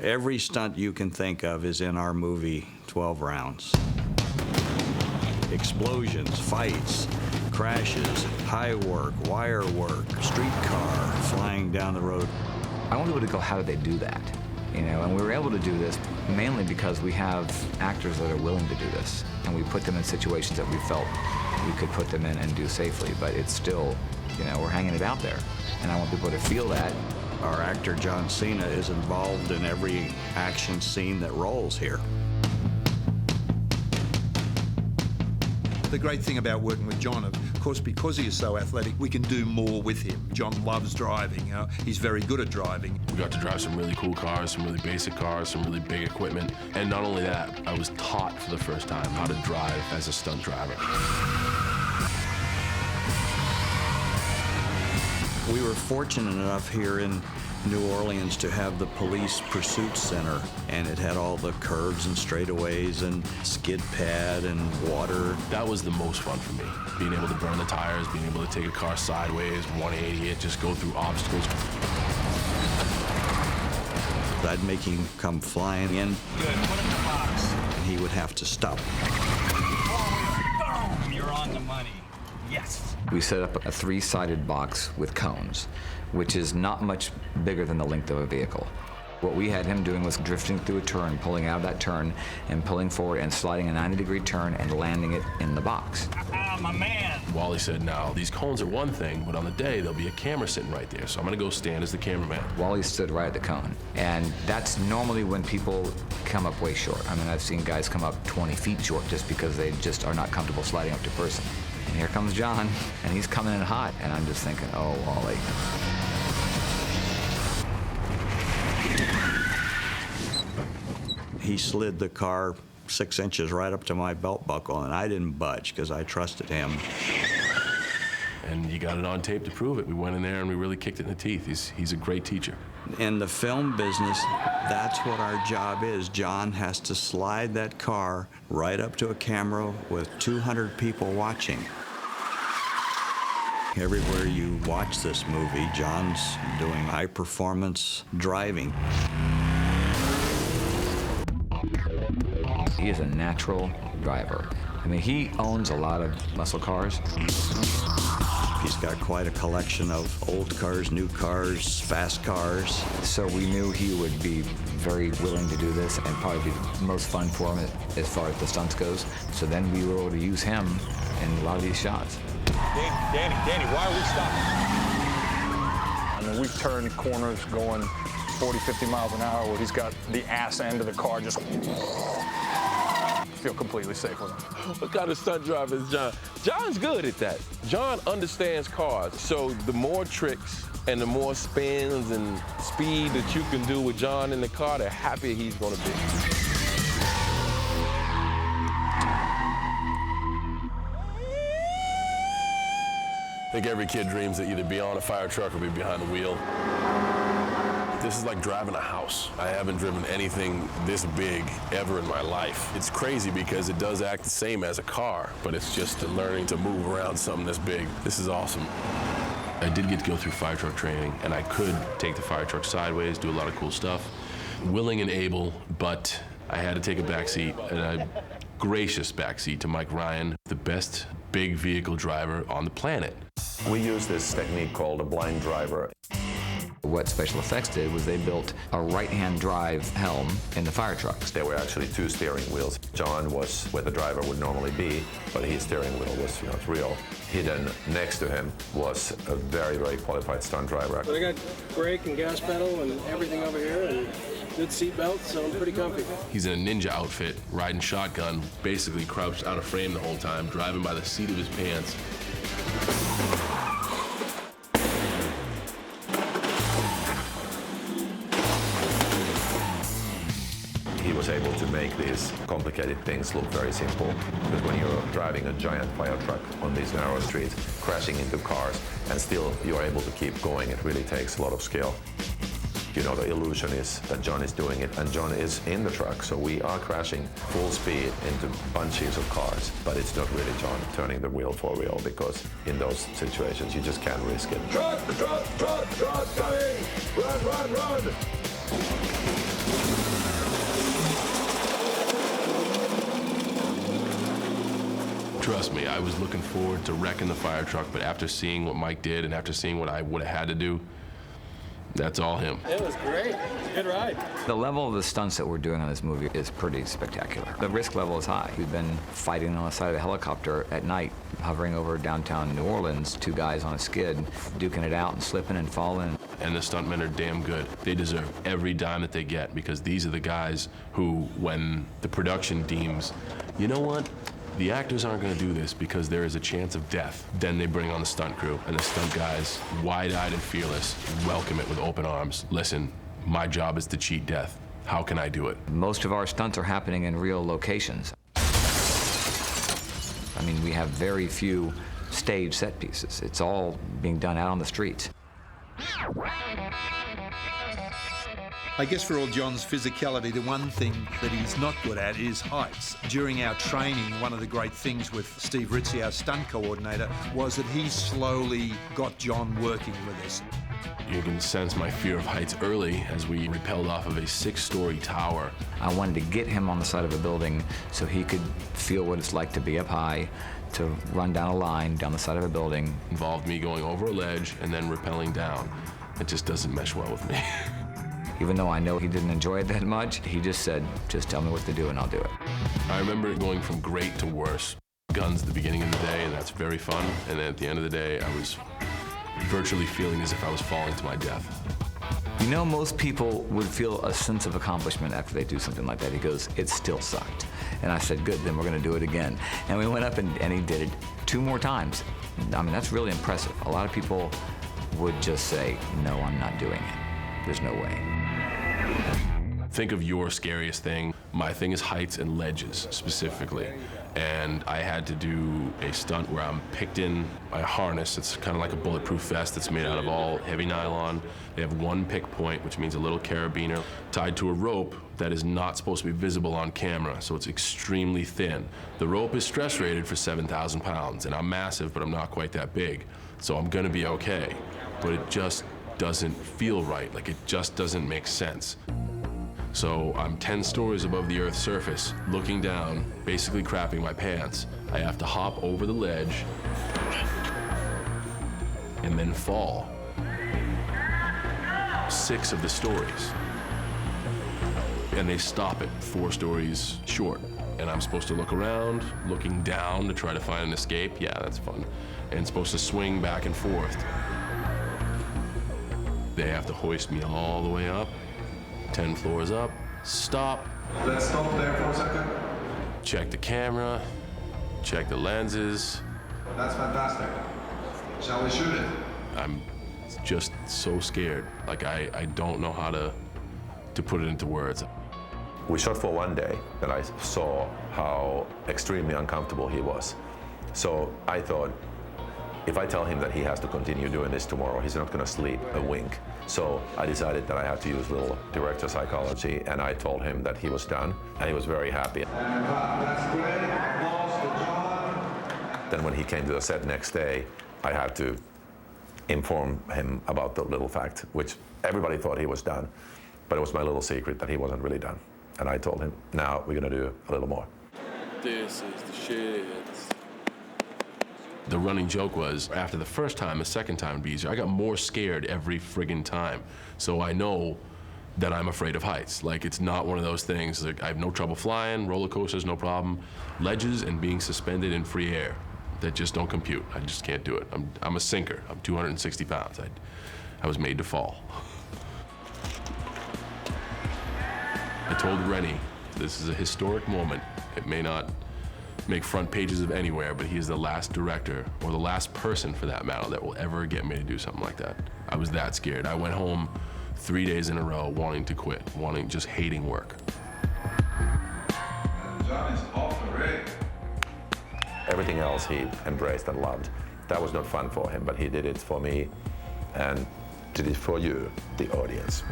Every stunt you can think of is in our movie, 12 Rounds. Explosions, fights, crashes, high work, wire work, streetcar, flying down the road. I want people to go, how did they do that? You know, and we were able to do this mainly because we have actors that are willing to do this, and we put them in situations that we felt we could put them in and do safely, but it's still, you know, we're hanging it out there, and I want people to feel that. Our actor, John Cena, is involved in every action scene that rolls here. The great thing about working with John, of course, because he is so athletic, we can do more with him. John loves driving, you know, he's very good at driving. We got to drive some really cool cars, some really basic cars, some really big equipment. And not only that, I was taught for the first time how to drive as a stunt driver. We were fortunate enough here in New Orleans to have the police pursuit center, and it had all the curves and straightaways and skid pad and water. That was the most fun for me. Being able to burn the tires, being able to take a car sideways, 180 it, just go through obstacles. I'd make him come flying in. Good, put him in the box. And he would have to stop. Boom, you're on the money. Yes. We set up a 3-sided box with cones, which is not much bigger than the length of a vehicle. What we had him doing was drifting through a turn, pulling out of that turn, and pulling forward and sliding a 90-degree turn and landing it in the box. Ah, my man. Wally said, now, these cones are one thing, but on the day, there'll be a camera sitting right there, so I'm gonna go stand as the cameraman. Wally stood right at the cone, and that's normally when people come up way short. I mean, I've seen guys come up 20 feet short just because they just are not comfortable sliding up to person. And here comes John, and he's coming in hot, and I'm just thinking, oh, Wally. He slid the car 6 inches right up to my belt buckle, and I didn't budge because I trusted him. And you got it on tape to prove it. We went in there and we really kicked it in the teeth. He's a great teacher. In the film business, that's what our job is. John has to slide that car right up to a camera with 200 people watching. Everywhere you watch this movie, John's doing high-performance driving. He is a natural driver. I mean, he owns a lot of muscle cars. He's got quite a collection of old cars, new cars, fast cars. So we knew he would be very willing to do this and probably be the most fun for him as far as the stunts goes. So then we were able to use him in a lot of these shots. Danny, why are we stopping? I mean, we've turned corners going 40, 50 miles an hour where he's got the ass end of the car just... feel completely safe with him. What kind of stunt driver is John? John's good at that. John understands cars, so the more tricks and the more spins and speed that you can do with John in the car, the happier he's gonna be. I think every kid dreams to either be on a fire truck or be behind the wheel. This is like driving a house. I haven't driven anything this big ever in my life. It's crazy because it does act the same as a car, but it's just learning to move around something this big. This is awesome. I did get to go through fire truck training, and I could take the fire truck sideways, do a lot of cool stuff. Willing and able, but I had to take a backseat, and a gracious backseat to Mike Ryan, the best big vehicle driver on the planet. We use this technique called a blind driver. What special effects did was they built a right-hand drive helm in the fire trucks. There were actually 2 steering wheels. John was where the driver would normally be, but his steering wheel was, real. Hidden next to him was a very, very qualified stunt driver. But I got brake and gas pedal and everything over here, and good seat belt, so I'm pretty comfy. He's in a ninja outfit, riding shotgun, basically crouched out of frame the whole time, driving by the seat of his pants. He was able to make these complicated things look very simple, because when you're driving a giant fire truck on these narrow streets, crashing into cars, and still you're able to keep going, it really takes a lot of skill. The illusion is that John is doing it, and John is in the truck, so we are crashing full speed into bunches of cars, but it's not really John turning the wheel for real, because in those situations you just can't risk it. Truck, coming! Run, run, run! trust me, I was looking forward to wrecking the fire truck, but after seeing what Mike did and after seeing what I would have had to do, that's all him. It was great. Good ride. The level of the stunts that we're doing on this movie is pretty spectacular. The risk level is high. We've been fighting on the side of a helicopter at night, hovering over downtown New Orleans, 2 guys on a skid, duking it out and slipping and falling. And the stuntmen are damn good. They deserve every dime that they get, because these are the guys who, when the production deems, you know what? The actors aren't going to do this because there is a chance of death. Then they bring on the stunt crew, and the stunt guys, wide-eyed and fearless, welcome it with open arms. Listen, my job is to cheat death. How can I do it? Most of our stunts are happening in real locations. I mean, we have very few stage set pieces. It's all being done out on the streets. I guess for all John's physicality, the one thing that he's not good at is heights. During our training, one of the great things with Steve Ritchie, our stunt coordinator, was that he slowly got John working with us. You can sense my fear of heights early as we rappelled off of a 6-story tower. I wanted to get him on the side of a building so he could feel what it's like to be up high, to run down a line down the side of a building. Involved me going over a ledge and then rappelling down. It just doesn't mesh well with me. Even though I know he didn't enjoy it that much, he just said, just tell me what to do and I'll do it. I remember it going from great to worse. Guns at the beginning of the day, and that's very fun. And then at the end of the day, I was virtually feeling as if I was falling to my death. You know, most people would feel a sense of accomplishment after they do something like that. He goes, it still sucked. And I said, good, then we're gonna do it again. And we went up and he did it 2 more times. I mean, that's really impressive. A lot of people would just say, no, I'm not doing it. There's no way. Think of your scariest thing. My thing is heights and ledges, specifically. And I had to do a stunt where I'm picked in by a harness. It's kind of like a bulletproof vest that's made out of all heavy nylon. They have 1 pick point, which means a little carabiner, tied to a rope that is not supposed to be visible on camera, so it's extremely thin. The rope is stress rated for 7,000 pounds, and I'm massive, but I'm not quite that big. So I'm gonna be okay. But it just doesn't feel right. Like, it just doesn't make sense. So I'm 10 stories above the Earth's surface, looking down, basically crapping my pants. I have to hop over the ledge and then fall 6 of the stories. And they stop it 4 stories short. And I'm supposed to look around, looking down to try to find an escape. Yeah, that's fun. And supposed to swing back and forth. They have to hoist me all the way up. 10 floors up, stop. Let's stop there for a second. Check the camera, check the lenses. That's fantastic. Shall we shoot it? I'm just so scared. Like, I don't know how to put it into words. We shot for 1 day, and I saw how extremely uncomfortable he was. So I thought, if I tell him that he has to continue doing this tomorrow, he's not going to sleep a wink. So I decided that I had to use a little director psychology, and I told him that he was done, and he was very happy. That's great. Applause for John. Then when he came to the set next day, I had to inform him about the little fact, which everybody thought he was done, but it was my little secret that he wasn't really done. And I told him, now we're going to do a little more. This is the shit. The running joke was, after the first time, the second time would be easier. I got more scared every friggin' time. So I know that I'm afraid of heights. Like, it's not one of those things. Like, I have no trouble flying, roller coasters, no problem. Ledges and being suspended in free air, that just don't compute. I just can't do it. I'm a sinker. I'm 260 pounds. I was made to fall. I told Rennie, this is a historic moment. It may not make front pages of anywhere, but he is the last director, or the last person for that matter, that will ever get me to do something like that. I was that scared. I went home 3 days in a row wanting to quit, just hating work. John is off the rig. Everything else he embraced and loved. That was not fun for him, but he did it for me and did it for you, the audience.